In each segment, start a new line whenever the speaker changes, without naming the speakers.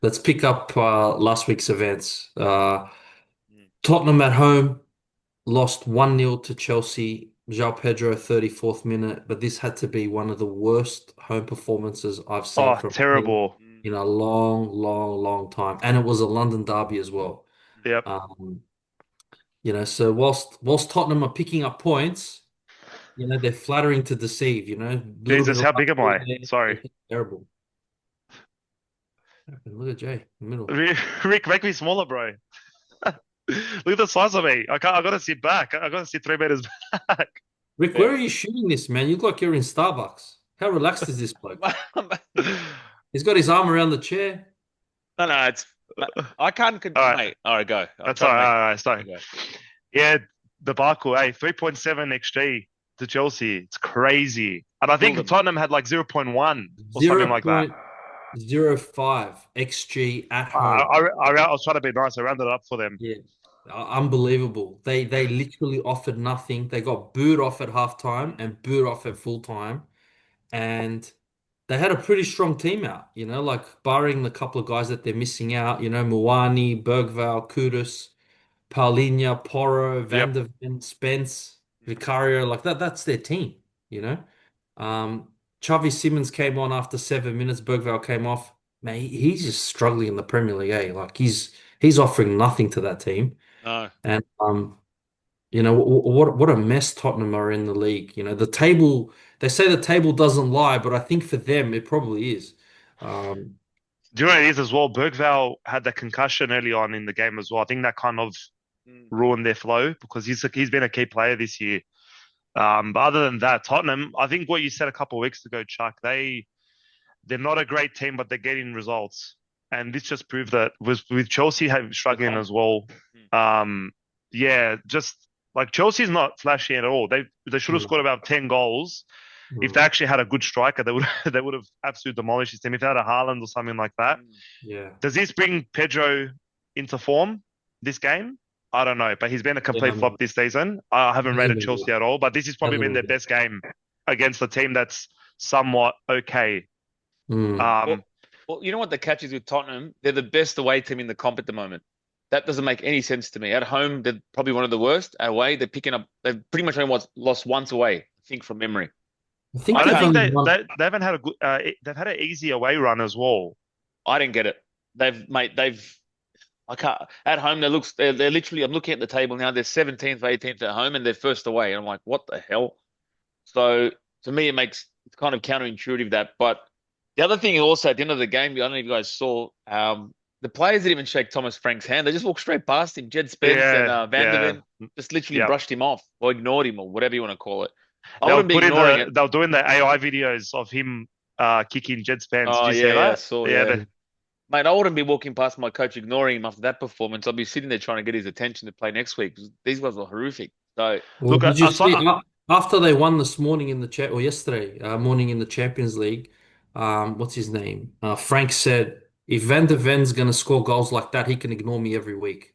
Let's pick up last week's events.
Mm.
Tottenham at home lost 1-0 to Chelsea. João Pedro, 34th minute, but this had to be one of the worst home performances I've seen
Oh,
from a team
terrible.
in a long, long, long time. And it was a London derby as well.
Yep.
Um, so whilst Tottenham are picking up points, they're flattering to deceive, a little bit
Jesus,
of
how
luck
big am
here
I?
and there.
Sorry.
It's terrible. Look at Jay in the middle.
Rick, make me smaller, bro. Look at the size of me. I gotta sit back. I gotta sit 3 meters back.
Rick, where
Yeah.
are you shooting this, man? You look like you're in Starbucks. How relaxed is this bloke? He's got his arm around the chair.
No, no, I can't,
All right.
mate. All right, go. I'm
That's
trying
all
to make.
right. All right.
You
Sorry.
go.
Yeah, debacle. Hey, 3.7 XG to Chelsea. It's crazy. And I
Kill
think
them.
Tottenham had like 0.1 or something like that.
0.05 XG at
I,
home.
I was trying to be nice. I rounded it up for them.
Yeah. Unbelievable. They literally offered nothing. They got booed off at halftime and booed off at full time. And they had a pretty strong team out, like barring the couple of guys that they're missing out, Muani, Bergval, Kudus. Paulinho, Porro, Van
Yep.
der Ven, Spence, Vicario, like that's their team, you know. Um, Xavi Simons came on after 7 minutes. Bergvall came off. Man, he's just struggling in the Premier League, eh? Like he's offering nothing to that team.
No.
And what a mess Tottenham are in the league. The table. They say the table doesn't lie, but I think for them it probably is. Um,
Do you know what it is as well? Bergval had that concussion early on in the game as well. I think that kind of
Mm.
ruined their flow because he's been a key player this year. But other than that, Tottenham, I think what you said a couple of weeks ago, Chuck, they're not a great team, but they're getting results, and this just proved that with Chelsea
The
struggling
comp.
as well.
Mm.
Yeah, just like Chelsea's not flashy at all. They should have
no,
scored about 10 goals. If they
no,
actually had a good striker, they would they would have absolutely demolished his team. If they had a Haaland or something like that.
Mm.
yeah,
Does this bring Pedro into form this game? I don't know, but he's been a
yeah,
complete flop this season. I haven't
never
rated Chelsea
will.
at all, but this has probably
Never
been their
will.
best game against a team that's somewhat okay.
Mm.
Well,
Um,
well, you know what the catch is with Tottenham? They're the best away team in the comp at the moment. That doesn't make any sense to me. At home, they're probably one of the worst. Away, they're picking up. They've pretty much only lost once away. I think from memory.
I think
I
I
don't
they've
can't.
think
only won.
they haven't had a good. They've had an easy away run as well.
I didn't get it. They've mate. They've. I can't. At home, they're literally. I'm looking at the table now. They're 17th, 18th at home, and they're first away. And I'm like, what the hell? So to me, it's kind of counterintuitive that. But the other thing also at the end of the game, I don't know if you guys saw, the players didn't even shake Thomas Frank's hand. They just walked straight past him. Jed Spence and
Yeah,
Van der
yeah,
Ven just literally
yeah.
brushed him off or ignored him or whatever you want to call it. I wouldn't be ignoring it.
They were doing the AI videos of him kicking Jed's pants. Did
Oh
you see
yeah, yeah, I
that?
saw,
Yeah,
yeah. Mate, I wouldn't be walking past my coach ignoring him after that performance. I'd be sitting there trying to get his attention to play next week. These guys were horrific. So
Well,
look,
did you
I
see
saw.
after they won this morning in the chat or yesterday morning in the Champions League? What's his name? Frank said, "If Van der Ven's going to score goals like that, he can ignore me every week."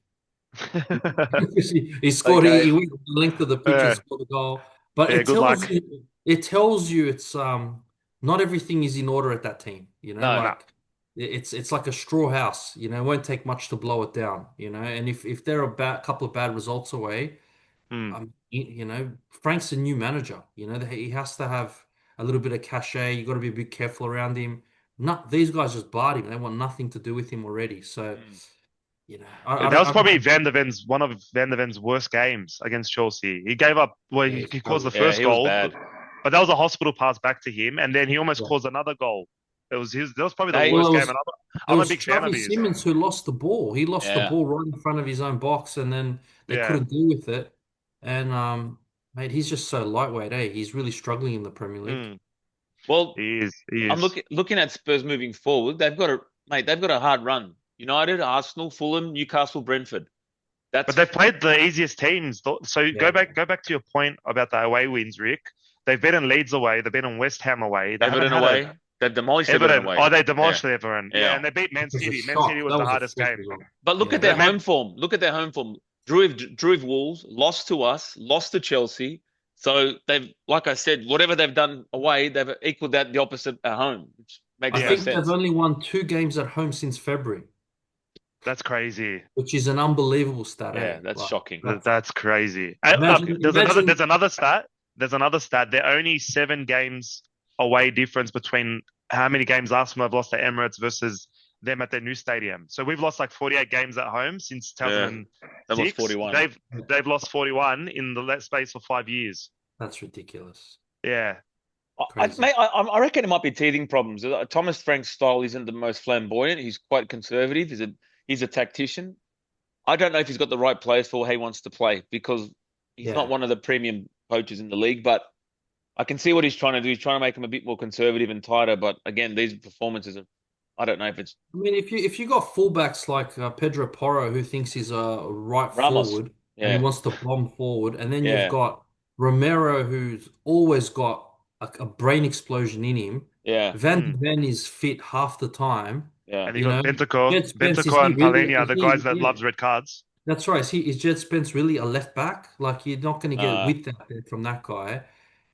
He scored. He
okay.
went the length of the pitch and
Yeah,
scored a goal. But
yeah,
it
good
tells
luck.
you, it tells you it's not everything is in order at that team.
No.
No.
Like it's like a straw house. It won't take much to blow it down. And if they're a couple of bad results away,
Hmm.
Frank's a new manager. He has to have a little bit of cachet. You got to be a bit careful around him. Not these guys just barred him. They want nothing to do with him already. So,
Mm.
That was
I don't
probably
think.
One of Van der Ven's worst games against Chelsea. He gave up. Well,
Yeah, he
he caused the
struggled.
Yeah,
first
he was
goal,
bad.
but that was a hospital pass back to him, and then he almost
Yeah.
caused another goal. It was his. That was probably the
Hey,
Well,
worst
it
game,
was
and
it
I'm a
was
big fan of
Xavi
his.
Simons who lost the ball. He lost the
yeah.
ball right in front of his own box, and then they
Yeah.
couldn't deal with it. And mate, he's just so lightweight, eh? He's really struggling in the Premier League.
Mm,
Well,
he is. He
I'm
is.
looking at Spurs moving forward. They've got a hard run. United, Arsenal, Fulham, Newcastle, Brentford.
But
That's
they've played the easiest teams. So
Yeah,
go back to your point about the away wins, Rick. They've beaten Leeds away. They've beaten West Ham away. They haven't
Everton
had a
away. They've demolished Everton
Everton.
away.
Oh, they
Yeah,
demolished Everton. Yeah,
yeah.
and they beat Man
that was a
City. Man City
shock.
was
That
the
was a
hardest
freak
game.
result.
But look at
Yeah,
their
But
home form. Look at their home form. Drew Wolves, lost to us, lost to Chelsea. So they've, like I said, whatever they've done away, they've equaled that the opposite at home. Makes
I
no
Yeah,
think they've
sense.
only won 2 games at home since February,
that's crazy.
which is an unbelievable stat, eh?
Yeah, that's
Like
shocking.
that's
That's crazy.
Look,
imagine.
There's another stat. There's another stat. They're only 7 games away difference between how many games Arsenal have lost at Emirates versus them at their new stadium. So we've lost like 48 games at home since
yeah, that was
2006.
41.
They've lost 41 in the space of 5 years.
That's ridiculous.
Yeah.
Crazy.
I reckon it might be teething problems. Thomas Frank's style isn't the most flamboyant. He's quite conservative. He's a tactician. I don't know if he's got the right players for how he wants to play because he's not
Yeah.
one of the premium coaches in the league. But I can see what he's trying to do. He's trying to make him a bit more conservative and tighter. But again, these performances are, I don't know if it's
I mean, if you got fullbacks like Pedro Porro, who thinks he's a right
Ramos.
forward and he
Yeah,
wants to bomb forward, and then you've
yeah,
got Romero, who's always got a brain explosion in him.
yeah,
Van de
Mm.
Ven is fit half the time.
yeah.
And you
You
got
know, Jed Spence, is
Bentacore
he
and
really?
Palhinha,
Is
the guys
he?
that
Yeah,
loves red cards.
that's right. Is Jed Spence really a left back? Like you're not going to get
Uh,
width out there from that guy.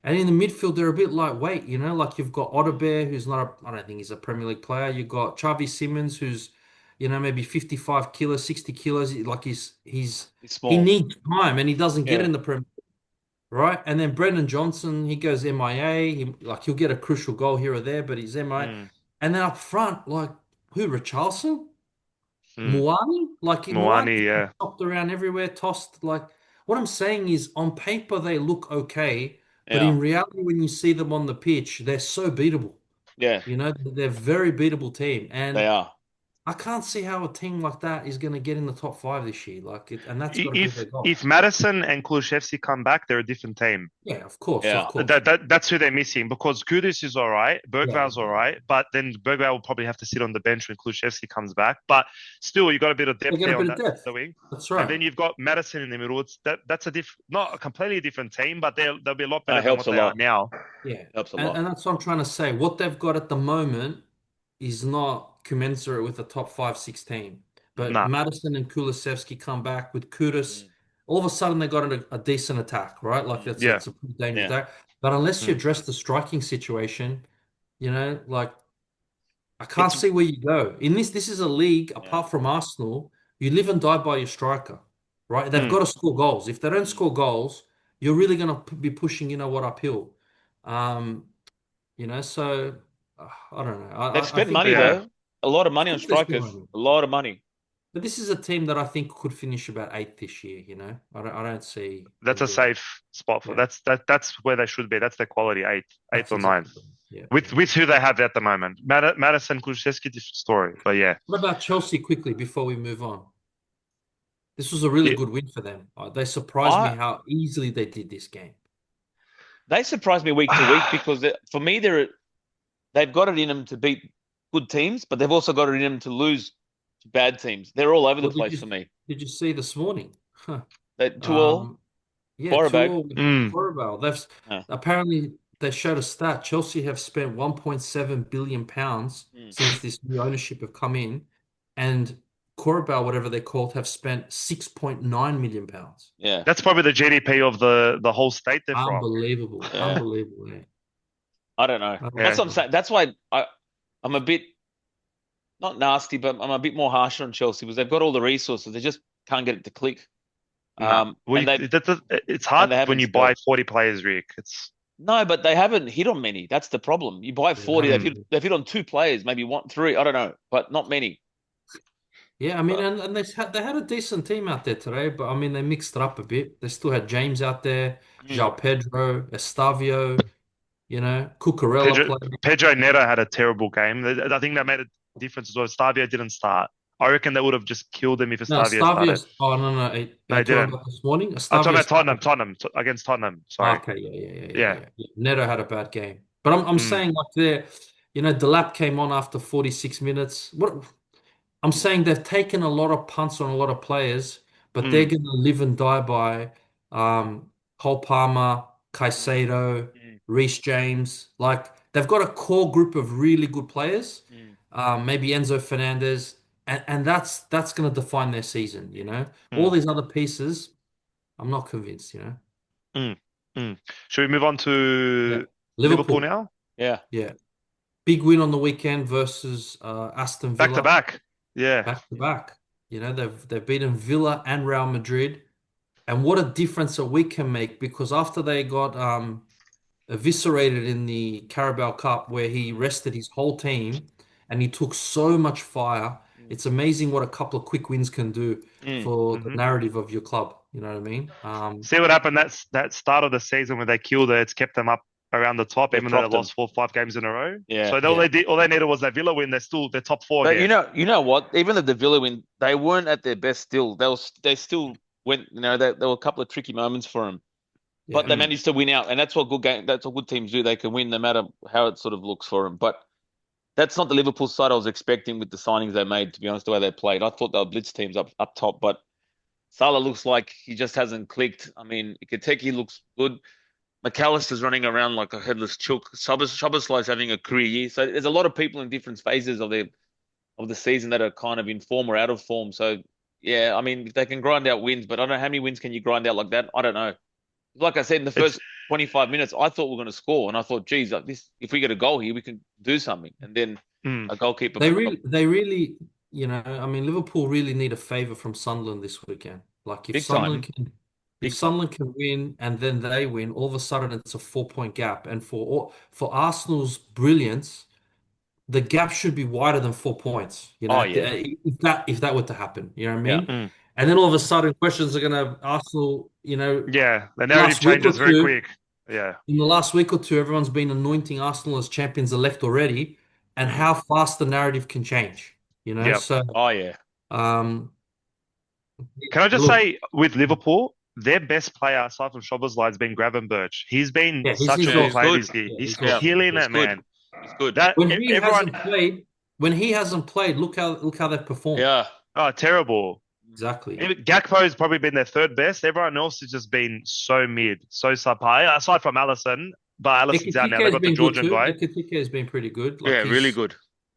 And in the midfield, they're a bit lightweight, you know. Like you've got
mm,
Otterbear, who's not a, I don't think he's a Premier League player. You've got Xavi Simmons, who's, maybe 55 kilos, 60 kilos. Like
it's
he
small.
needs time, and he doesn't get
Yeah,
in the Premier, right? And then Brendan Johnson, he goes MIA. He'll get a crucial goal here or there, but he's MIA.
Mm.
And then up front, like who? Richarlison?
Mm.
Muani? Like Muani
Moani, yeah.
chopped around everywhere, tossed. Like what I'm saying is, on paper they look okay, but
yeah,
in reality, when you see them on the pitch, they're so beatable.
yeah.
They're a very beatable team,
They
and
are.
I can't see how a team like that is going to get in the top five this year. And that's got to be
If
their goal.
if Madison and Kulusevski come back, they're a different team.
Yeah, of course, of
Yeah,
course.
That's who they're missing because Kudus is all right,
Yeah,
Bergval's all right, but then Bergval will probably have to sit on the bench when Kulusevski comes back. But still, you got a bit of
they
depth
got a
there
bit
on
of depth.
the wing,
That's
and
right.
then you've got Madison in the middle. That's not a completely different team, but they'll be a lot better
it
than
helps
what
a
they are
lot.
now.
Yeah,
Helps a
and
lot.
and that's what I'm trying to say. What they've got at the moment is not commensurate with the top 5, 6 team. But
Nah,
Madison and Kulusevski come back with Kudus.
Mm,
All of a sudden, they got a decent attack, right? Like
mm,
yeah,
it's a pretty dangerous
yeah,
attack. But unless you
mm,
address the striking situation, like I can't
it's
see where you go. This is a league,
yeah,
apart from Arsenal, you live and die by your striker, right? They've
mm.
got to score goals. If they don't
mm.
score goals, you're really going to be pushing, uphill. Um, so I don't know.
They've
I
spent
think
money
Yeah,
though. A lot of
of
money on
course they spend
strikers.
money.
A lot of money.
But this is a team that I think could finish about eighth this year, I don't see
that's
them
a
doing.
safe spot for
Yeah,
that's where they should be. That's their quality, eighth
that's
or ninth.
exactly. Yeah,
With
yeah.
who they have at the moment. Madison Kulusevski, different story. But yeah.
What about Chelsea quickly before we move on? This was a really
Yeah.
good win for them. They surprised me
I
how easily they did this game.
They surprise me week to week because for me they've got it in them to beat good teams, but they've also got it in them to lose to bad teams. They're all over the
Well,
place for me.
did you see this morning? Huh.
That two all,
Um, yeah,
fire
two
bag.
all with
Mm.
Corabel. They've
Uh,
apparently they showed a stat. Chelsea have spent 1.7 billion pounds
mm,
since this new ownership have come in, and Corabel, whatever they're called, have spent 6.9 million pounds.
yeah,
That's probably the GDP of the whole state they're from.
Unbelievable,
yeah.
unbelievable. Yeah.
I don't know. That's
Yeah.
what I'm saying. That's why I'm a bit not nasty, but I'm a bit more harsh on Chelsea because they've got all the resources. They just can't get it to click.
Nah.
And
It's hard
they
when
haven't
you buy
spelled.
40 players, Rick. It's
No, but they haven't hit on many. That's the problem. You buy
Yeah, they
40,
haven't.
they've hit on two players, maybe one, three, I don't know, but not many.
Yeah, I mean,
But
and they had a decent team out there today, but I mean, they mixed it up a bit. They still had James out there,
mm,
João Pedro, Estavio, Cucurella
Pedro,
played.
Pedro Neto had a terrible game. I think that made a difference as well. Stavio didn't start. I reckon they would have just killed him if
No,
Estavio
Estavio.
started.
Oh no, no. Are
No,
you
he
talking
didn't.
about this morning?
I'm talking
Estavio
about
started.
Against Tottenham.
Ah,
Sorry.
okay, yeah, yeah, yeah, yeah,
Yeah.
yeah, yeah. Neto had a bad game, but I'm
Mm,
saying like Delap came on after 46 minutes. What I'm saying, they've taken a lot of punts on a lot of players, but they're
mm,
going to live and die by Cole Palmer,
mm,
Caicedo,
mm,
Reece James. Like they've got a core group of really good players.
mm,
Maybe Enzo Fernandez, and that's going to define their season. All
mm,
these other pieces, I'm not convinced.
mm, mm. Should we move on
Yeah,
to Liverpool
Liverpool.
now?
yeah.
Yeah. Big win on the weekend versus Aston
Back to
Villa,
back. Yeah.
back to back. You know, they've beaten Villa and Real Madrid, and what a difference a week can make. Because after they got eviscerated in the Carabao Cup, where he
Mm,
rested his whole team and he took so much fire,
mm,
it's amazing what a couple of quick wins can do
mm.
for the
Hmm.
narrative of your club. You know what I mean?
See what happened. That's that start of the season when they killed it. It's kept them up around the top,
They've
even though they
dropped them.
lost 4 or 5 games in a row.
Yeah.
So
Yeah.
all they needed was that Villa win. They're top four
But
again.
you know what? Even the Villa win, they weren't at their best still. They still went, there were a couple of tricky moments for them, but
Yeah.
they
Mm.
managed to win out. And that's what good teams do. They can win no matter how it sort of looks for them. But that's not the Liverpool side I was expecting with the signings they made, to be honest, the way they played. I thought they were blitz teams up top, but Salah looks like he just hasn't clicked. I mean, Ikiteki looks good. McAllister's running around like a headless chook. Szoboszlai's having a career year. So there's a lot of people in different phases of the season that are kind of in form or out of form. So yeah, I mean, they can grind out wins, but I don't know how many wins can you grind out like that. I don't know. Like I said, in the
It's
first 25 minutes, I thought we were going to score, and I thought, geez, like this, if we get a goal here, we can do something. And then
mm.
a goalkeeper.
They really, you know, I mean, Liverpool really need a favor from Sunderland this weekend. Like
Big time,
if
big time.
Sunderland can win and then they win, all of a sudden it's a 4 point gap. And for Arsenal's brilliance, the gap should be wider than 4 points. You
Oh
know,
yeah,
if that were to happen, you know what I
yeah,
mean?
Mm.
And then all of a sudden, questions are going to Arsenal. You know,
Yeah. The narrative
last week or
changes very
two,
quick. Yeah.
in the last week or two, everyone's been anointing Arsenal as champions elect already, and
mm,
how fast the narrative can change. You know,
Yep.
so
oh yeah,
um,
Can I just
look,
say with Liverpool, their best player aside from Szoboszlai has been Gravenberch. He's been
yeah,
such a
he's
yeah.
good
He's
awesome.
player
good.
this year.
Yeah,
He's
he's
Yeah,
awesome.
killing
he's
it,
good.
man.
He's good.
That
When he
everyone,
hasn't played, look how they've performed.
Yeah,
oh, terrible.
Exactly.
Gakpo's probably been their third best. Everyone else has just been so mid, so subpar. Aside from Allison, but Allison's out now.
Ekitike
They
has
got the
been good
Georgian
too.
guy.
Ekitike has been pretty good. Like
yeah, really
he's,
good.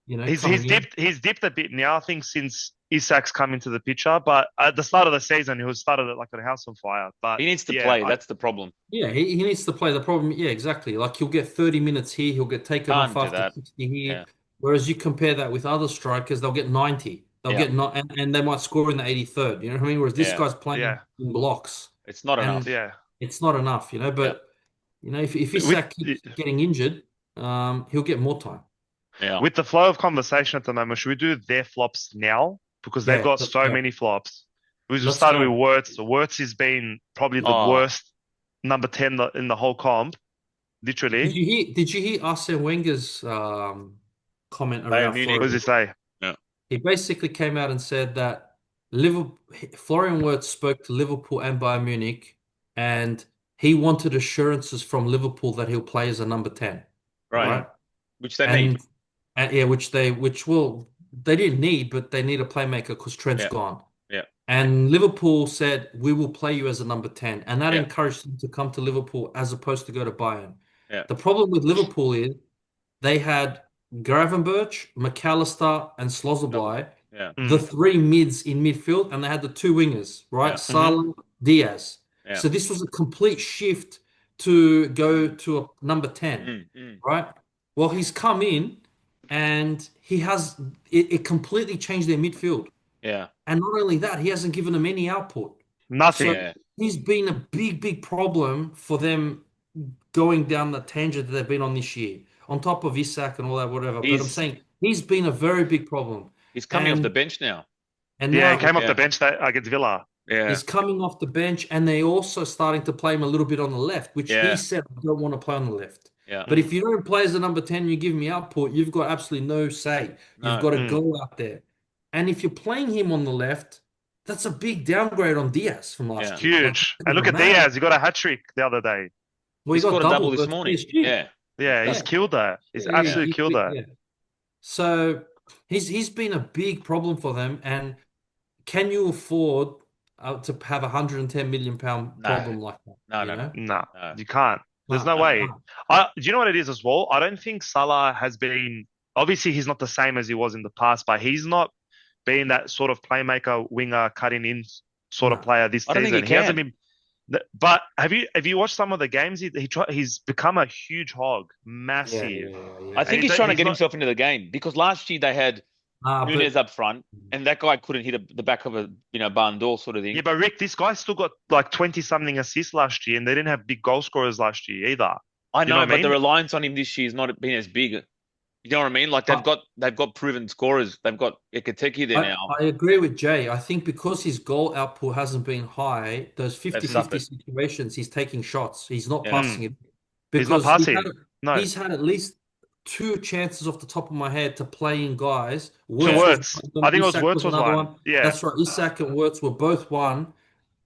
you know,
He's
coming in.
dipped a bit now. I think since Isak's come into the picture, but at the start of the season, he was started like a house on fire. But
He needs to
yeah,
play. That's the problem.
Yeah, he needs to play. The problem, yeah, exactly. Like he'll get 30 minutes here, he'll get taken off
Can't do
after
that.
60 here.
Yeah,
Whereas you compare that with other strikers, they'll get 90. They'll
yeah,
get not and they might score in the 83rd. You know what I mean? Whereas this
yeah.
guy's playing
yeah,
in blocks
It's not
and
enough.
yeah.
it's not enough, you know.
Yeah,
But you know, if
With
Isak keeps getting injured, he'll get more time.
yeah.
with the flow of conversation at the moment, should we do their flops now? Because they've
Yeah,
got
let's
so
go.
many flops. We just
Let's
started with
go.
Wirtz. Wirtz has been probably the
Oh,
worst number 10 in the whole comp, literally.
Did you hear Arsene Wenger's comment
Bayern
around
What
Munich.
does he
Florian?
say?
Yeah,
He basically came out and said that Liverpool, Florian Wirtz spoke to Liverpool and Bayern Munich, and he wanted assurances from Liverpool that he'll play as a number 10,
right.
Mm,
right?
Which they need.
And, and yeah, they didn't need, but they need a playmaker because Trent's
Yeah,
gone.
yeah,
And Liverpool said, we will play you as a number 10. And that
yeah,
encouraged him to come to Liverpool as opposed to go to Bayern.
yeah,
The problem with Liverpool is they had Gravenberch, McAllister, and
Double.
Slozberg,
Yeah,
the
mm,
three mids in midfield, and they had the two wingers, right?
yeah,
hmm.
Salah, Diaz.
yeah.
So this was a complete shift to go
Mm,
to a number 10,
mm.
right? Well, he's come in and he has it completely changed their midfield.
Yeah,
And not only that, he hasn't given them any output. So
Nothing.
yeah.
he's been a big, big problem for them going down the tangent that they've been on this year, on top of Isak and all that, whatever. But I'm
He's
saying he's been a very big problem.
he's coming off the
And
bench now.
Yeah, he
now
came off the
Yeah,
bench against Villa.
yeah,
he's coming off the bench, and they also starting to play him a little bit on the left, which he
yeah,
said, I don't want to play on the left.
yeah.
But
Mm,
if you don't play as a number 10, you give me output, you've got absolutely no say. You've
No,
got to
mm.
go out there. And if you're playing him on the left, that's a big downgrade on Diaz from last
yeah.
year. Like,
Huge. And look at
mad.
Diaz. He got a hat trick the other day.
Well,
He
he got
scored a double
double
this
versus
morning.
PSG.
Yeah,
Yeah, he's
Yeah.
killed that. He's
Yeah,
absolutely killed that.
yeah. So he's been a big problem for them. And can you afford to have £110 million
no,
problem like that?
no,
You
no, no,
know?
Nah,
no,
you can't. There's
No,
no
no.
way.
no.
Do you know what it is as well? I don't think Salah has been. Obviously, he's not the same as he was in the past, but he's not been that sort of playmaker, winger, cutting in sort of
No.
player this
I don't think he
season. He hasn't
can.
been. But have you watched some of the games? He's become a huge hog,
Yeah,
massive,
yeah,
I
yeah.
think
and
he's trying to
he's
get
not.
himself into the game because last year they had Nunes
But
up front, and that guy couldn't hit the back of a barn door sort of
Yeah,
thing.
but Rick, this guy still got like 20 something assists last year, and they didn't have big goal scorers last year either.
I
You know
know,
what I
but the
mean?
reliance on him this year has not been as big. You know what I mean? Like
I,
they've got proven scorers. They've got Ekateki there
I,
now.
I agree with Jay. I think because his goal output hasn't been high, those
They've
50-50
suffered.
situations, he's taking shots. He's not
Yeah,
Mm.
passing it
He's not
because
passing. No,
he's had at least two chances off the top of my head to play in guys.
to
yeah,
Wirtz was
Words.
one of
I
them.
think it was
Isak
Words
was
was
another
one.
one.
Yeah.
That's right. Isak and Wirtz were both one,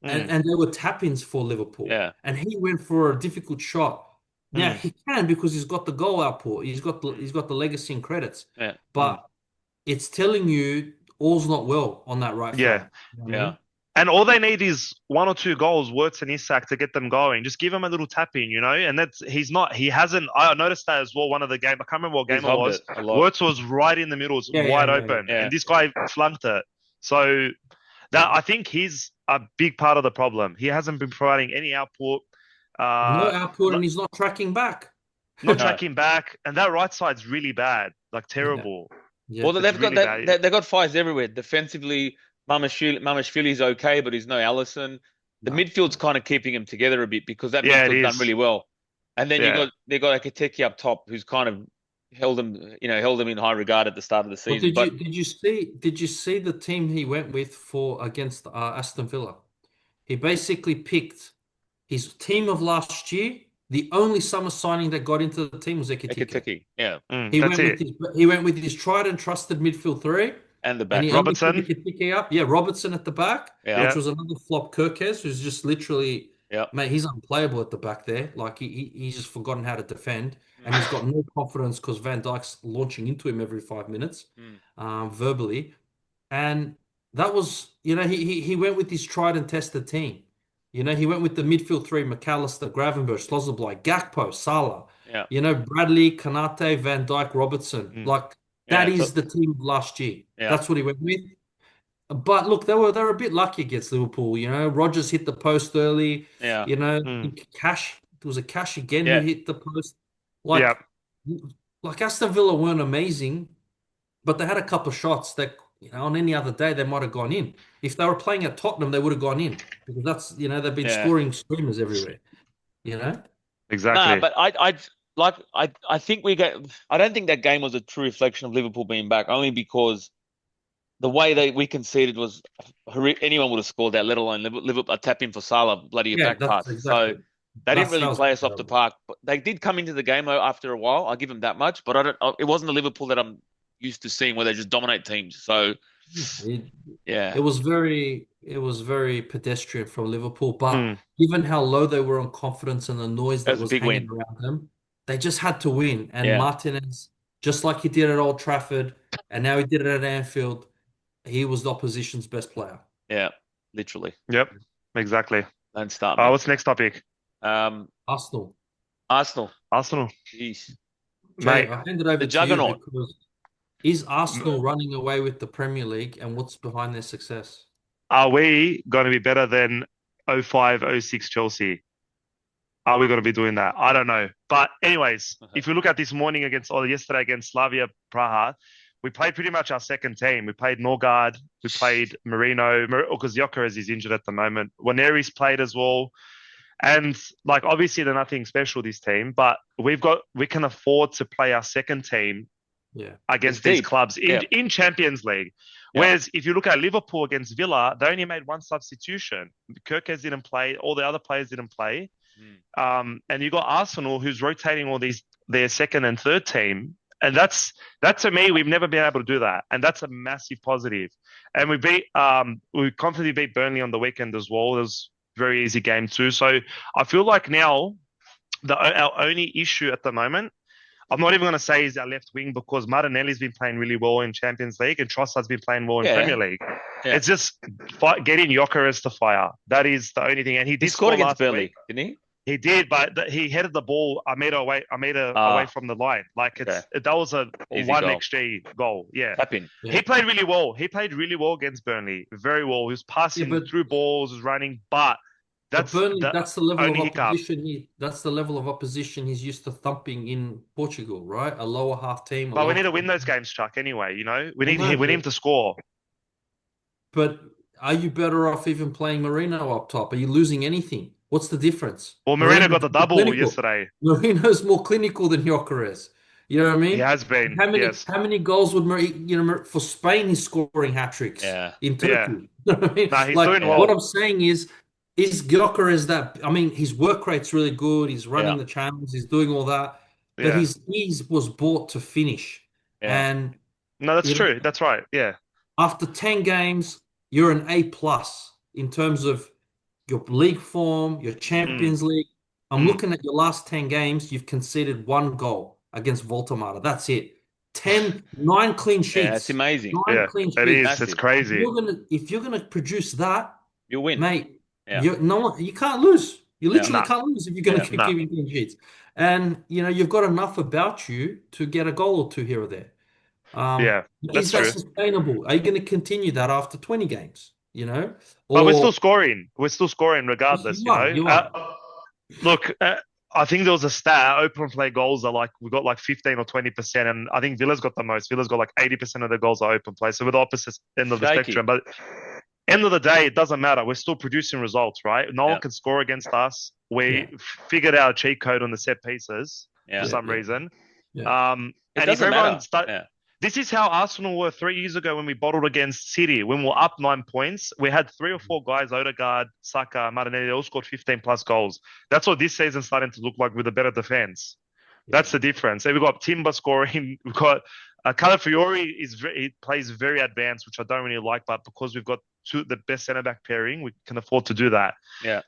Mm.
and they were tap-ins for Liverpool.
yeah.
And he went for a difficult shot. Now
Mm.
he can because he's got the goal output.
Mm,
He's got the legacy and credits.
yeah,
Mm.
But it's telling you all's not well on that right
Yeah.
flank. You know what I
yeah.
mean?
And all they need is one or two goals, Wirtz and Isak, to get them going. Just give him a little tap in, And he hasn't. I noticed that as well. One of the game, I can't remember what
He's
game it
hobbed
was.
it a lot.
Wirtz was right in the middle, it's
Yeah, yeah,
wide
yeah, yeah.
open,
Yeah,
and this guy flunked it. So that I think he's a big part of the problem. He hasn't been providing any output,
No
uh,
output,
l-
and he's not tracking back.
not
no.
tracking back, and that right side's really bad, like
Yeah,
terrible.
yeah.
Well,
It's
they've got
really
that.
bad.
They've got fires everywhere. Defensively, Mamashvili's okay, but he's no Allison. The
No,
midfield's
no.
kind of keeping him together a bit because that
Yeah, it
midfield's done
is.
really well. And then
Yeah.
they got Ekateki up top, who's kind of held them in high regard at the start of the
But
season. But
did you see the team he went with for against Aston Villa? He basically picked his team of last year. The only summer signing that got into the team was Ekitike.
Ekateki, yeah,
That's it.
He went with his tried and trusted midfield three,
and the
and
back
he
row,
only put
Robertson.
Ekitike up. Yeah, Robertson at the back,
yeah,
which
Yeah.
was another flop. Kirkes, who's just literally,
yeah,
mate, he's unplayable at the back there. Like he's just forgotten how to defend, and he's got
mm,
no confidence because Van Dijk's launching into him every 5 minutes,
mm,
verbally. And that was, he went with his tried and tested team. He went with the midfield three: McAllister, Gravenberch, Slosberg, Gakpo, Salah.
yeah,
Bradley, Kanate, Van Dijk, Robertson.
Mm.
Like that
yeah. So
is the team of last year.
yeah,
That's what he went with. But look, they were a bit lucky against Liverpool. Rogers hit the post early.
yeah,
I
Mm.
think Cash. It was a Cash again who
yeah,
hit the post.
Yeah.
Like, like Aston Villa weren't amazing, but they had a couple of shots that, on any other day they might have gone in. If they were playing at Tottenham, they would have gone in because they've been
yeah.
scoring screamers everywhere. You know?
No,
Exactly.
but I think we get. I don't think that game was a true reflection of Liverpool being back, only because the way we conceded was anyone would have scored that, let alone Liverpool a tap in for Salah, bloody a
Yeah,
back
that's
pass. So
exactly.
they didn't
That
really
was
play us off the
terrible.
park. But they did come into the game though after a while. I'll give them that much. But I don't. It wasn't the Liverpool that I'm used to seeing where they just dominate teams. So
It,
yeah,
it was very pedestrian from Liverpool, but
Mm.
given how low they were on confidence and the noise
that
that
was a
was
big
hanging
win.
around them, they just had to win. And
Yeah,
Martinez, just like he did at Old Trafford, and now he did it at Anfield, he was the opposition's best player.
yeah, literally.
Yep. Exactly.
Don't start me.
What's the next topic?
Um,
Arsenal.
Arsenal.
Arsenal,
Jeez.
Jay,
mate.
I hand it
The
over to you
juggernaut.
because is
m-
Arsenal running away with the Premier League and what's behind their success?
Are we going to be better than 05, 06 Chelsea? Are we going to be doing that? I don't know. But anyways, if you look at this morning or yesterday against Slavia Praha, we played pretty much our second team. We played Norgard, we played Marino, because Gyökeres is injured at the moment. Waneri's played as well. And like obviously they're nothing special, this team, but we can afford to play our second team
Yeah.
It's
against these
deep.
clubs
Yeah,
in Champions League.
yeah.
Whereas if you look at Liverpool against Villa, they only made one substitution. Kirkes didn't play, all the other players didn't play. And you got Arsenal who's rotating all their second and third team. And that to me, we've never been able to do that. And that's a massive positive. And we confidently beat Burnley on the weekend as well. It was a very easy game too. So I feel like now our only issue at the moment, I'm not even going to say is our left wing because Martinelli's been playing really well in Champions League and Trossard's been playing well in
Yeah,
Premier League.
yeah.
It's just getting Gyökeres to fire. That is the only thing. And he
He
did
scored
score
against
last
Burnley,
week.
didn't he?
He did, but he headed the ball a meter away
Ah,
from the line. Like
okay.
that was a
Easy
one
goal.
XG goal. Yeah.
Tap in.
Yeah.
He played really well. He played really well against Burnley. Very well. He was
Yeah,
passing
but
through balls, was running, but
But
That's
Burnley,
the
that's the level of
only hiccup.
opposition he's used to thumping in Portugal, right? A lower half team, a
But we
lower.
need to win those games, Chuck. Anyway, we
Well,
need
no,
we need him to score.
but are you better off even playing Marino up top? Are you losing anything? What's the difference?
Well, Marino got
Marino's
the
more
double
clinical.
yesterday.
Marino's more clinical than Gyökeres. You know what I
He
mean?
has been, yes.
How many goals would for Spain? He's scoring hat tricks
Yeah.
in
Yeah.
Turkey. You know what I mean?
No, he's
Like
doing
Yeah.
what
well.
I'm saying is Gyökeres that? I mean, his work rate's really good. He's
Yeah.
running the channels. He's doing all that, but
Yeah.
his ease was bought to finish.
Yeah.
And
No, that's
you know,
true. That's right. Yeah.
after 10 games, you're an A plus in terms of your league form, your
Mm,
Champions League. I'm
mm.
looking at your last 10 games, you've conceded one goal against Voltemata. That's it. 9 clean
Yeah. It's
sheets.
amazing.
Nine
Yeah.
clean
It is.
sheets.
It's
Massive.
crazy.
If you're gonna produce that,
You'll win.
mate,
Yeah.
you can't lose. You
Yeah.
literally
Nah.
can't lose if you're gonna
Yeah.
keep
Nah.
giving clean sheets. And you've got enough about you to get a goal or two here or there.
Yeah. That's
Is that
true.
sustainable? Are you going to continue that after 20 games?
But we're still
Or
scoring. We're still scoring regardless,
you are, you are.
Look, I think there was a stat, open play goals are like, we got like 15 or 20%. And I think Villa's got the most. Villa's got like 80% of the goals are open play. So we're the opposite end of the spectrum.
Shaky.
But end of the day, it doesn't matter. We're still producing results, right? No
Yeah.
one can score against us.
Yeah,
We figured out a cheat code on the set pieces for
Yeah.
yeah,
some
yeah,
reason.
yeah.
It
And if
doesn't
everyone
matter.
start,
Yeah.
this is how Arsenal were 3 years ago when we bottled against City. When we were up 9 points, we had three or four guys, Odegaard, Saka, Martinelli, they all scored 15 plus goals. That's what this season's starting to look like with a better defense. That's
Yeah.
the difference. And we've got Timber scoring. We've got Calafiori he plays very advanced, which I don't really like, but because we've got the best centre back pairing, we can afford to do that.
Yeah.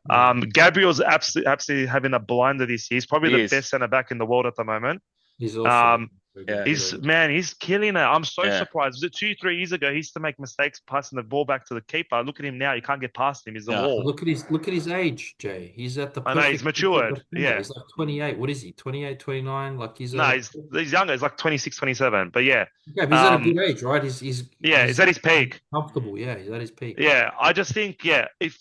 Gabriel's absolutely having a blinder this year. He's probably
He
the
is.
best centre back in the world at the moment.
He's also
Um,
very
Yeah.
he's killing it. I'm so
Yeah.
surprised. Was it 2, 3 years ago? He used to make mistakes passing the ball back to the keeper. Look at him now. You can't get past him. He's a
Yeah.
wall.
Look at his age, Jay. He's at the
I know he's
perfect age of
matured.
defender.
Yeah.
He's like 28. What is he? 28, 29? Like he's
No,
at
he's younger. He's like 26, 27. But yeah.
yeah, but he's at a good age, right?
Yeah,
He's
is at his peak.
comfortable. Yeah, he's at his peak.
Yeah. I just think, yeah, if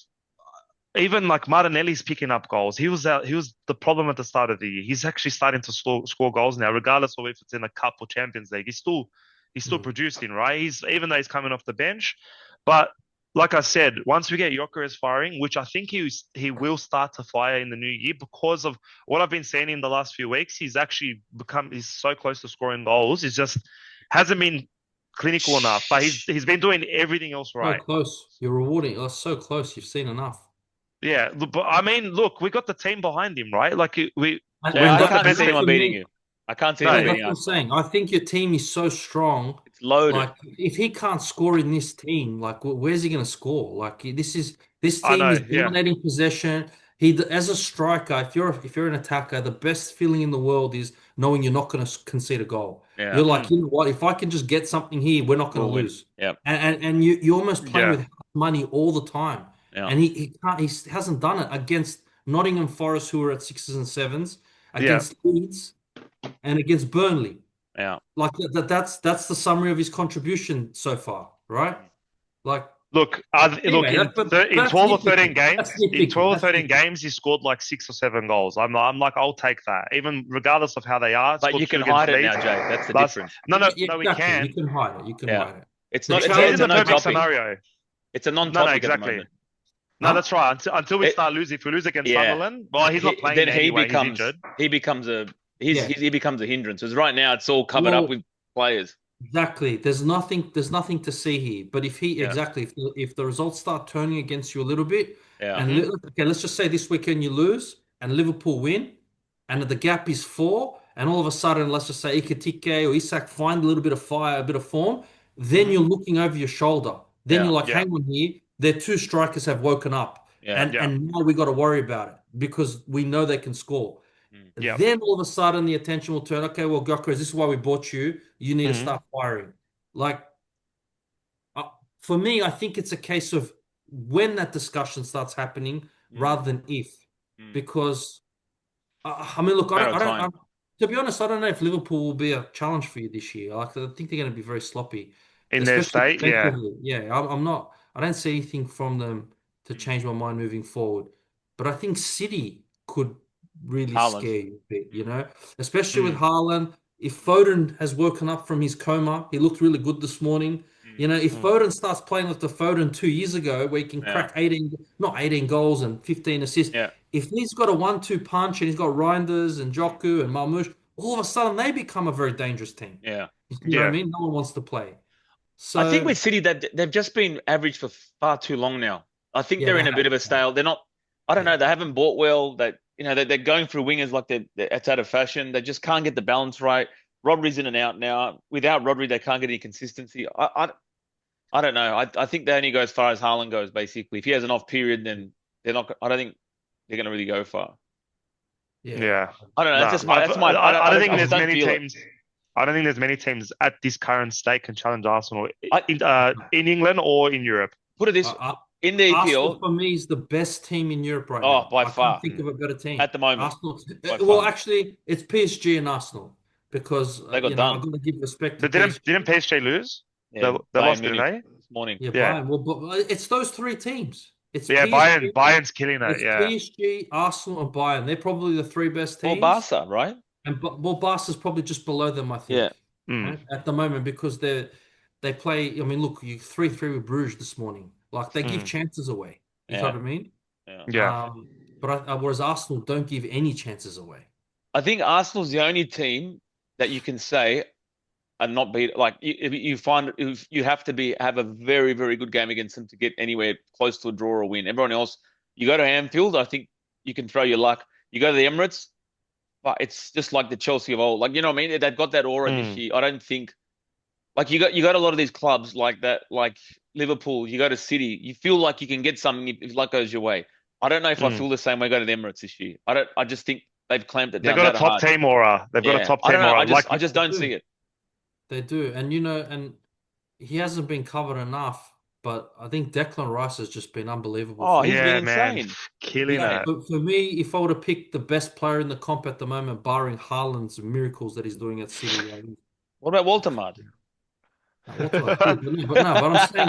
even like Martinelli's picking up goals. He was the problem at the start of the year. He's actually starting to score goals now, regardless of if it's in a cup or Champions League. He's still producing, right? Even though he's coming off the bench. But like I said, once we get Gyökeres firing, which I think he will start to fire in the new year because of what I've been seeing in the last few weeks, he's so close to scoring goals. It's just hasn't been clinical enough. But he's been doing everything else
So
right.
close. You're rewarding. Oh, so close. You've seen enough.
Yeah, but I mean, look, we got the team behind him, right? Like we
And,
Yeah.
and
I
got the
that,
can't
best.
see
that
anyone
for
beating
me,
you. I can't see
No,
anyone
that's
beating
what I'm
Arsenal.
saying. I think your team is so strong.
It's loaded.
Like, if he can't score in this team, like, where's he going to score? Like, this
I
team
know.
is
Yeah,
dominating possession. As a striker, if you're an attacker, the best feeling in the world is knowing you're not going to concede a goal.
Yeah.
You're like,
mm,
you know what? If I can just get something here, we're not going
We'll
to
win.
lose.
Yeah.
And you're almost playing
yeah,
with money all the time.
Yeah.
And he hasn't done it against Nottingham Forest, who are at sixes and sevens,
yeah.
against Leeds, and against Burnley.
Yeah.
Like that's the summary of his contribution so far, right? Like
Look, look
anyway,
in
that's
12 or 13
nitpicking. That's
games, in
nitpicking.
12 or
That's
13
nitpicking.
games, he scored like 6 or 7 goals. I'm like, I'll take that, even regardless of how they are.
But
Scored
you can
two against
hide it
Leeds.
now, Jay. That's the
Last,
difference.
no, we
Exactly. You
can.
can hide it. You can
Yeah.
hide it.
It's
The
not. It's
He's
it's
in
a
challenge
the
no
perfect
topic.
scenario.
It's a
No,
non-topic at the
exactly.
moment.
No,
huh?
that's right. Until we
It,
start losing, if we lose against
yeah.
Sunderland, well, he's not playing
Then
anyway. He's injured.
he becomes a
Yeah.
he becomes a hindrance. Because right now it's all covered up
Well,
with players.
exactly. There's nothing to see here. But
Yeah.
if the results start turning against you a little bit,
Yeah.
and
Hmm.
okay, let's just say this weekend you lose and Liverpool win, and the gap is 4, and all of a sudden, let's just say Ikatike or Isak find a little bit of fire, a bit of form, then
Hmm.
you're looking over your shoulder. Then
Yeah.
you're like,
Yeah,
hang on here, their two strikers have woken up,
Yeah.
and
yeah,
and now we got to worry about it because we know they can score.
Mm.
yeah.
Then all of a sudden the attention will turn. Okay, well, Gyökeres, this is why we bought you. You need to
Hmm.
start firing. Like for me, I think it's a case of when that discussion starts happening
Mm.
rather than if,
Mm.
because I mean, look,
Matter of time.
to be honest, I don't know if Liverpool will be a challenge for you this year. Like, I think they're going to be very sloppy,
In their
especially
state, yeah.
defensively. Yeah, I'm not. I don't see anything from them to change my mind moving forward. but I think City could really
Haaland.
scare you a bit, especially with
Mm,
Haaland. If Foden has woken up from his coma, he looked really good this morning. If
mm.
Foden starts playing like the Foden 2 years ago, where he can
Yeah.
crack 18, not 18 goals and 15 assists,
Yeah.
if he's got a 1-2 punch and he's got Reinders and Joku and Marmoush, all of a sudden they become a very dangerous team.
Yeah.
You know what I
Yeah,
mean? No one wants to play.
I think
So,
with City they've just been average for far too long now. I think
yeah,
they're
they
in a bit
have.
of a stale. They're not. I don't
Yeah.
know. They haven't bought well. They're going through wingers like it's out of fashion. They just can't get the balance right. Rodri's in and out now. Without Rodri, they can't get any consistency. I don't know. I think they only go as far as Haaland goes. Basically, if he has an off period, then they're not. I don't think they're going to really go far.
Yeah.
yeah.
I don't know.
No,
That's just my.
I don't think
I just
there's
don't
many
feel it.
teams. I don't think there's many teams at this current state can challenge Arsenal
I
in England or in Europe.
put it this
Uh,
in the
Arsenal
EPL.
for me is the best team in Europe right
Oh,
now.
by
I can't
far
think
Mm.
of a better team.
at the moment,
Arsenal.
by
Well,
far.
actually, it's PSG and Arsenal because
They got
I've
done.
got to give respect to
But didn't
PSG.
PSG lose?
Yeah,
They
Bayern
lost, didn't
Munich
they?
this morning.
Yeah,
Yeah,
Bayern. Well, but it's those three teams. It's
yeah.
PSG,
Bayern's killing it.
it's
Yeah.
PSG, Arsenal, and Bayern. They're probably the three best
Or
teams.
Barca, right?
And well, Barca's probably just below them, I
Yeah,
think,
Mm,
right? At the moment because they play. I mean, look, you 3-3 with Bruges this morning. Like they give
mm,
chances away. You know
yeah,
what I mean?
yeah.
yeah.
But whereas Arsenal don't give any chances away.
I think Arsenal's the only team that you can say and not beat. Like you find you have to have a very very good game against them to get anywhere close to a draw or win. Everyone else, you go to Anfield, I think you can throw your luck. You go to the Emirates, but it's just like the Chelsea of old. Like you know what I mean? They've got that aura this
Mm,
year. I don't think like you got a lot of these clubs like that, like Liverpool. You go to City, you feel like you can get something if luck goes your way. I don't know if I
mm.
feel the same way going to the Emirates this year. I don't. I just think they've clamped it
They
down
got a
that
top
hard.
team aura. They've got a
Yeah,
top
I don't
team
know.
aura.
I just
They
don't see
do.
it.
They do. And he hasn't been covered enough, but I think Declan Rice has just been unbelievable
Oh,
for
he's
them.
been
Yeah, man,
insane.
killing
He,
Insane.
it.
for me, if I were to pick the best player in the comp at the moment, barring Haaland's miracles that he's doing at City, like,
What about Walter Mart?
what's my good? But I'm saying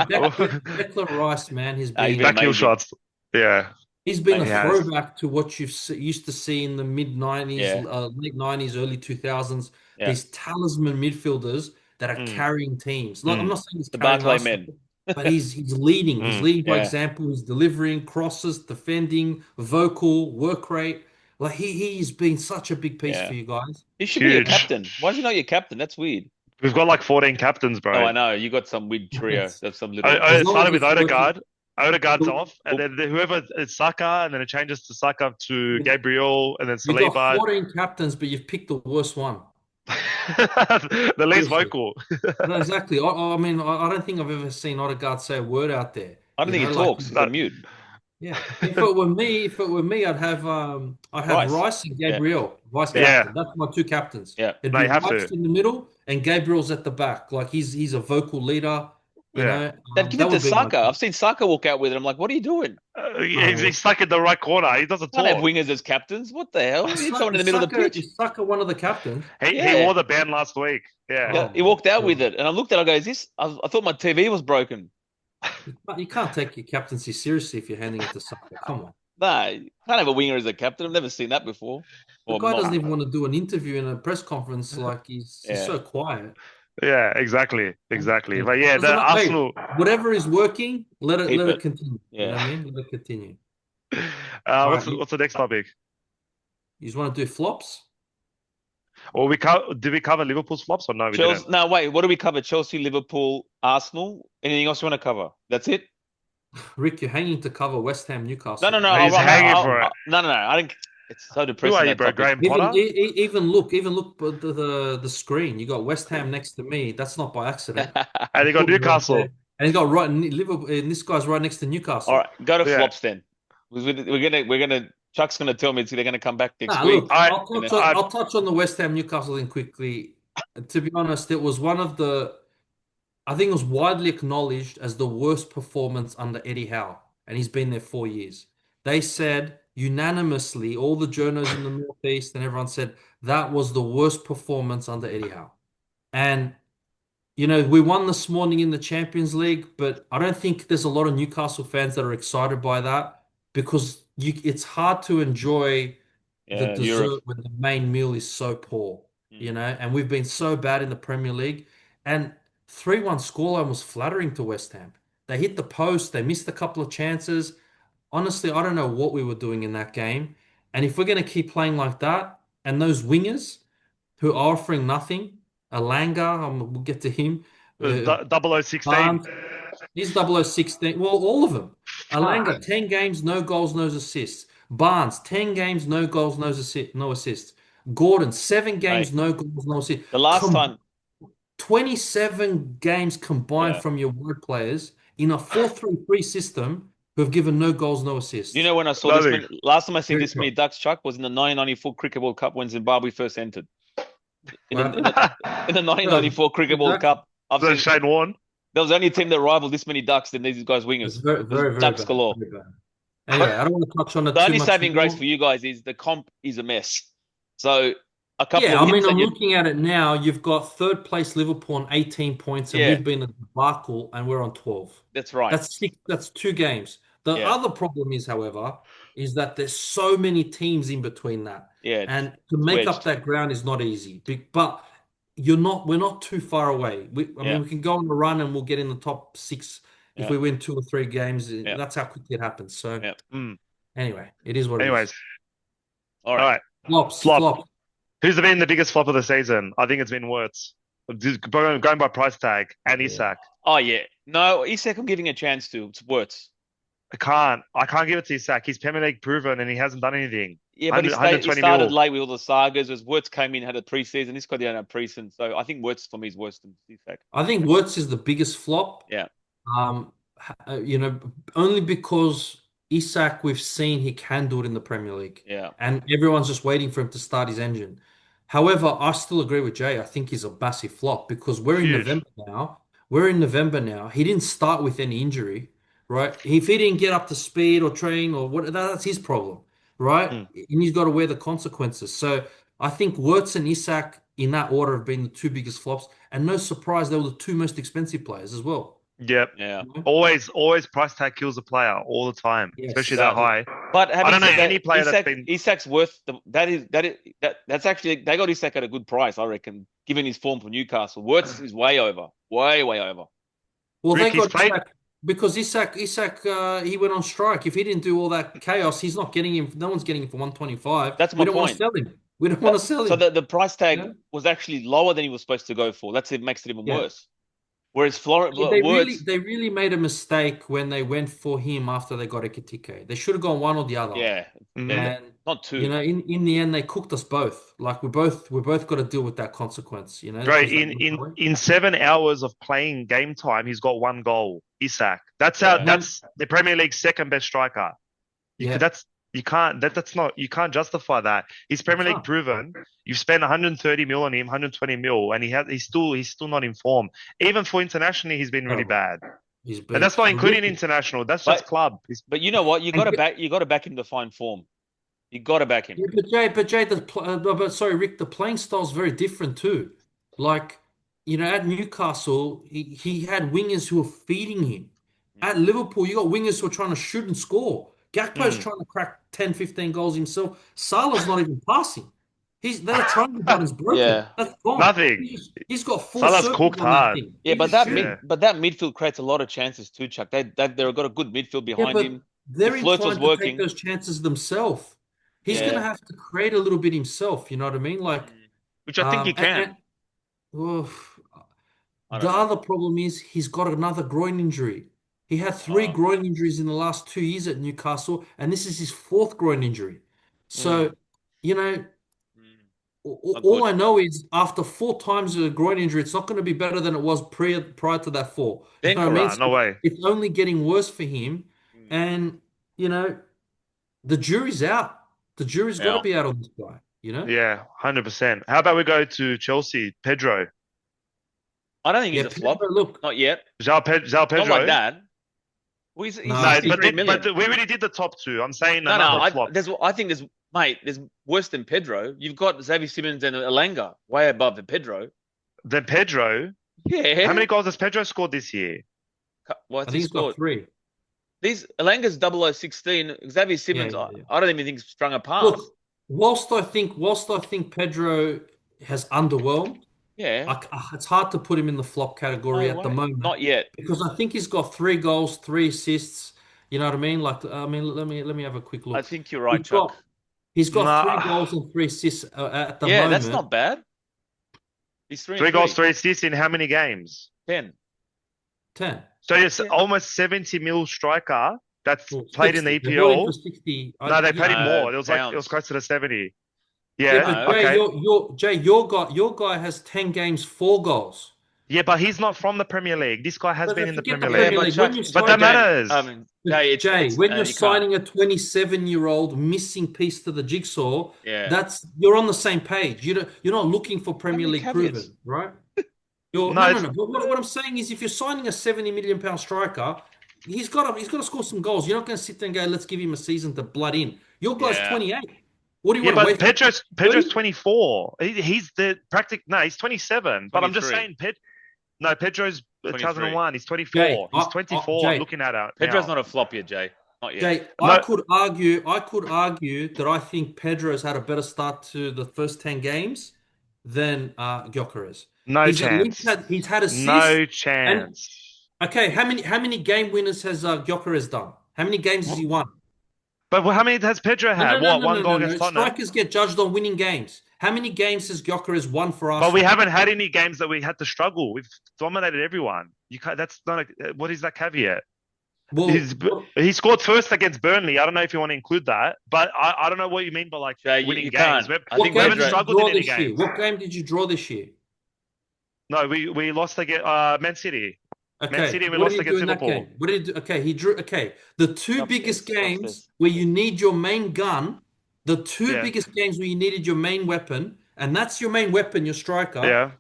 Declan Rice, man,
He's been
Backheel
amazing.
shots. Yeah,
he's been a
he has.
throwback to what used to see in the mid 90s,
Yeah,
late 90s, early 2000s.
yeah.
These talisman midfielders that are
Mm,
carrying teams. Like, I'm
mm,
not saying he's
The
carrying
Barclay
us,
men.
but he's leading. He's
mm.
leading by
Yeah,
example. He's delivering crosses, defending, vocal, work rate. Like he's been such a big piece for
yeah.
you guys.
He should be your
Huge.
captain. Why is he not your captain? That's weird.
We've got like 14 captains,
Oh,
bro.
I know. You got some weird trio.
As
That's some little.
It
long
started
as
with
it's working.
Odegaard. Odegaard's off, and
Oh,
then whoever it's Saka, and then it changes to Saka to Gabriel, and then
You've got
Saliba.
14 captains, but you've picked the worst one.
The least
Seriously.
vocal.
No, exactly. I mean, I don't think I've ever seen Odegaard say a word out there.
I don't think he
Like
talks. He's
No,
on mute.
yeah. If it were me, I'd have
Rice.
Rice and
Yeah,
Gabriel, vice
yeah,
yeah,
captain. That's my two captains.
yeah.
It'd
no,
be
you have
Rice
to.
in the middle and Gabriel's at the back. Like he's a vocal leader. You
Yeah,
know,
They've given
that
it to
would be my
Saka.
two.
I've seen Saka walk out with it. I'm like, what are you doing?
he's
Oh,
stuck in the right corner. He doesn't
Can't have
talk.
wingers as captains. What the hell? You need someone in the
is
middle of the
Saka
pitch.
is Saka one of the captains?
He
Yeah.
wore the band last week. Yeah,
Yeah,
Oh
he
my
walked out with
God.
it, and I looked at it. I go, "Is this?" I thought my TV was broken.
You can't take your captaincy seriously if you're handing it to Saka. Come on.
Nah, you can't have a winger as a captain. I've never seen that before.
The
Or
guy
not.
doesn't even want to do an interview in a press conference. Like he's
Yeah,
so quiet.
yeah, exactly, exactly.
Yeah.
But yeah, the
Listen, hey,
Arsenal.
whatever is working, let it
keep
let it
it.
continue. You know
Yeah.
what I mean? Let it continue. All
What's
right,
what's the next topic?
you just want to do flops?
Or did we cover Liverpool's flops or no? We didn't.
Chelsea. No, wait. What do we cover? Chelsea, Liverpool, Arsenal. Anything else you want to cover? That's it.
Rick, you're hanging to cover West Ham,
No,
Newcastle,
no, no.
man.
He's hanging for it.
No, no, no. I didn't. It's so
Who
depressing
are you,
that
bro?
topic.
Graham
Even
Potter?
even look, but the screen. You got West Ham next to me. That's not by accident.
And he got
Fulham's right there,
Newcastle.
and he's got right Liverpool. And this guy's right next to
All
Newcastle.
right, go to
Yeah.
flops then. We're gonna. Chuck's gonna tell me they're gonna come back next
Nah,
week.
look,
I,
And then,
I,
I'll touch on the West Ham Newcastle thing quickly. To be honest, it was one of the I think it was widely acknowledged as the worst performance under Eddie Howe, and he's been there 4 years. They said unanimously, all the journos in the Northeast and everyone said that was the worst performance under Eddie Howe. And we won this morning in the Champions League, but I don't think there's a lot of Newcastle fans that are excited by that. because it's hard to enjoy the
Yeah, Europe.
dessert when the main meal is so poor,
Mm.
and we've been so bad in the Premier League. And 3-1 scoreline was flattering to West Ham. They hit the post, they missed a couple of chances. Honestly, I don't know what we were doing in that game. And if we're going to keep playing like that, and those wingers who are offering nothing, Alanga, we'll get to him, uh,
0016.
Barnes, he's 0016. Well, all of them. Alanga,
Fuck.
10 games, no goals, no assists. Barnes, 10 games, no goals, no assists. Gordon, 7 games,
Mate,
no goals, no assists.
the last time,
27 games combined
yeah.
from your word players in a 4-3-3 system who have given no goals, no
You
assists.
know when I saw this
Nothing.
many, last time I seen
Very
this many
tough.
ducks, Chuck, was in the 1994 Cricket World Cup when Zimbabwe first entered. In
What
the in
happened?
the in the
No,
1994 Cricket World
exactly.
Cup, I've
So
seen
Shane Warne.
there was only a team that rivaled this many ducks than these guys
It's
wingers.
very,
It was
very, very
ducks
bad.
galore.
Very bad. Anyway,
But
I don't want to touch on it
the
too
only
much
saving grace
more.
for you guys is the comp is a mess. So a couple
Yeah,
of
I mean,
hits
I'm
and you,
looking at it now. You've got third place Liverpool on 18 points, and
yeah,
we've been a debacle, and we're on 12.
that's right.
That's six, that's 2 games. The
Yeah,
other problem is, however, is that there's so many teams in between that,
yeah,
and to
it's
make up
wedged.
that ground is not easy. But we're not too far away. I
Yeah,
mean, we can go on a run, and we'll get in the top six if
yeah,
we win 2 or 3 games.
yeah,
That's how quickly it happens. So
yeah.
Mm.
anyway, it is what it is.
Anyways,
All
all
right.
right.
Flops,
Flop.
flop.
Who's been the biggest flop of the season? I think it's been Wirtz. Going by price tag and
Yeah.
Isak.
Oh yeah. No, Isak I'm giving a chance to. It's Wirtz.
I can't give it to Isak. He's Premier League proven and he hasn't done anything.
Yeah, but
100,
he
120
started
mil.
late with all the sagas. As Wirtz came in, had a preseason. This guy didn't have preseason, so I think Wirtz for me is worse than Isak.
I think Wirtz is the biggest flop.
Yeah,
Um, only because Isak, we've seen he can do it in the Premier League,
yeah,
and everyone's just waiting for him to start his engine. However, I still agree with Jay. I think he's a massive flop because we're in
Huge.
November now. We're in November now. He didn't start with any injury, right? If he didn't get up to speed or train or what, that's his problem, right?
mm,
And he's got to wear the consequences. So I think Wirtz and Isak in that order have been the 2 biggest flops, and no surprise, they were the 2 most expensive players as well.
Yep.
yeah.
You know?
Always price tag kills a player all the time, especially
Yes.
that high.
But
I
having
don't know
said that,
any player that's been.
Isak's worth that's actually they got Isak at a good price, I reckon, given his form for Newcastle. Wirtz is way over, way over.
Well,
Rick,
they
he's
got
played.
Isak because Isak, he went on strike. If he didn't do all that chaos, he's not getting him. No one's getting him for 125.
That's
We
my
don't want to
point.
sell him. We don't want to sell
So
him.
the price
You
tag
know?
was actually lower than he was supposed to go for. That's it makes it even
Yeah.
worse. Whereas
Yeah, They really,
Wirtz,
they really made a mistake when they went for him after they got Ekitike. They should have gone one or the other.
yeah,
Mhm.
yeah,
And
not two.
in the end, they cooked us both. Like we both got to deal with that consequence.
Bro,
Because that
in
went
in
that way.
in 7 hours of playing game time, he's got 1 goal. Isak. That's how.
Yeah,
Man,
That's the Premier League's second best striker. You could.
yeah,
That's you can't. That's not. You can't justify that. He's
you
Premier League
can't.
proven. You've spent 130 mil on him, 120 mil, and he's still not in form. Even for internationally, he's been really
Terrible.
bad.
He's
And
been
that's not including
horrific.
international. That's just
but
club. He's,
but you know what?
And
You got to back him to find form. You got to back him.
yeah, but Jay, but sorry, Rick, the playing style's very different too. Like, at Newcastle, he had wingers who were feeding him. At Liverpool, you got wingers who are trying to shoot and score. Gakpo's
mm,
trying to crack 10, 15 goals himself. Salah's not even passing. That triangle button's broken.
Yeah,
That's gone.
nothing.
He's got 4
Salah's
circles
cooked
on that
hard.
thing.
yeah,
He's just shooting.
Yeah.
but that midfield creates a lot of chances too, Chuck. They've got a good midfield
Yeah,
behind
but
him.
they're
If Flirts was
inclined to take
working,
those chances themselves. He's going to
yeah,
have to create a little bit himself. You know what I mean? Like,
Which I think he can.
and well,
I
the
don't know.
other problem is he's got another groin injury. He had 3
Oh,
groin injuries in the last 2 years at Newcastle, and this is his 4th groin injury.
mm,
So, you know,
mm, not
all
good.
I know is after 4 times a groin injury, it's not going to be better than it was prior to that 4. You know what I mean?
Thankfully,
Nah, no
So
way.
it's only getting worse for him,
mm,
and you know, the jury's out. The jury's got to
yeah.
be out on this guy. You know?
Yeah, 100%. How about we go to Chelsea? Pedro.
I don't think he's
Yeah,
a flop.
Pedro, look,
Not yet.
Zhao
Not
Pedro.
like that. Well, he's
no,
No,
he's,
63 million.
but we already did the top two. I'm saying
No,
another flop.
I think there's worse than Pedro. You've got Xavi Simons and Elanga way above the Pedro.
Then Pedro.
Yeah.
How many goals has Pedro scored this year?
Well,
I
he
think he's got
scored.
3.
These Elanga's 0016, Xavier
Yeah,
Simmons,
yeah, yeah.
I don't even think sprung a pass.
Look, whilst I think Pedro has underwhelmed,
Yeah,
it's hard to put him in the flop category
no
at the
way.
moment
Not yet.
because I think he's got 3 goals, 3 assists. You know what I mean? Like, I mean, let me have a quick
I
look.
think you're right,
He's
Chuck.
got he's got three
Nah,
goals and 3 assists at the
Yeah, that's
moment.
not bad. He's 3 and
3 goals,
3.
3 assists in how many games?
10.
10.
So it's
Yeah.
almost 70 mil striker that's
Well,
played in the
60. They bought him for
EPL.
60.
No, they
Yeah,
paid him
No,
more. It was
pounds.
close to the 70.
yeah,
Yeah,
but
No.
Jay,
okay.
your guy has 10 games, 4 goals.
Yeah, but he's not from the Premier League. This guy has
But
been in the
forget the
Premier
Yeah,
League.
Premier
but
League. When
Chuck,
you
But
sign,
that
Jay,
matters.
Jay,
Jay, when you're
you can't.
signing a 27-year-old missing piece to the jigsaw,
Yeah.
you're on the same page. You're not looking for
How
Premier
many
League
caveats?
proven, right? You're
No,
no, no,
it's
no. But what I'm saying is, if you're signing a 70 million pound striker, he's got to score some goals. You're not going to sit there and go, let's give him a season to blood in. Your guy's
Yeah.
28. What do you
yeah,
want to
but
wait for
Pedro's
30?
24. He's the practic. No, he's 27. But I'm just
23.
saying, No, Pedro's
23.
2001. He's
Jay,
24. He's 24. I'm
Jay,
looking at it
Pedro's
now.
not a flop yet, Jay. Not yet.
Jay, I
No,
could argue that I think Pedro's had a better start to the first 10 games than Gyökeres.
no
He's at least
chance.
had assists
No
and
chance.
okay, how many game winners has Gyökeres done? How many games has he won?
But how many has Pedro
No, no,
had?
no,
What?
no,
One
no,
goal
no,
against
no.
Tottenham?
Strikers get judged on winning games. How many games has Gyökeres won for
But we
Arsenal?
haven't had any games that we had to struggle. We've dominated everyone. You can't. That's not. What is that caveat?
Well,
He's, he scored first against Burnley. I don't know if you want to include that, but I don't know what you mean by like
Jay,
winning
you
games.
can't. I
what
think
We
game
haven't
did
Pedro.
you
struggled in
draw
any
this year?
games.
What game did you draw this year?
No, we lost against Man City. Man
Okay,
City, we
what did
lost
he do
against
in that
Liverpool.
game? What did he do? Okay, he drew. Okay, the two biggest
Upstairs.
games
Upstairs.
where you need your main gun, the two
Yeah,
biggest games where you needed your main weapon, and that's your main weapon, your striker.
yeah.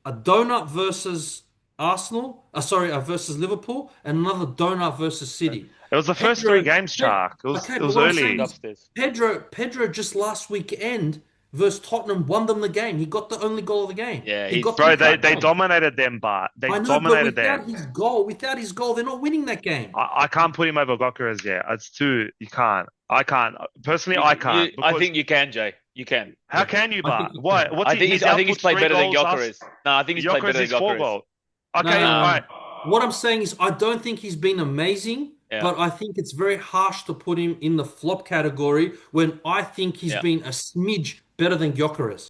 A donut versus Arsenal. Sorry, versus Liverpool, and another donut versus City.
It was the first three
Pedro.
games, Chark.
Okay,
It
but
was
what I'm saying
He's
early.
is
upstairs.
Pedro just last weekend versus Tottenham won them the game. He got the only goal of the game.
Yeah,
He
he's
got them
Bro,
he's
they
five
done.
they
points.
dominated them, but they
I know, but
dominated them.
without his goal, they're not winning that game.
I can't put him over Gokares yet. It's too. You can't. I can't. Personally,
You,
I can't.
I
Because
think you can, Jay. You can.
how can you,
I think
but
he
what?
can.
What's he? His
I think he's
output's
played
3
better than
goals.
Gyökeres. No, I think he's played
Gyökeres
better than
is 4
Gyökeres.
goals.
No,
Okay,
no,
all
no, no.
right.
What I'm saying is, I don't think he's been amazing,
Yeah.
but I think it's very harsh to put him in the flop category when I think he's
Yeah.
been a smidge better than Gyökeres.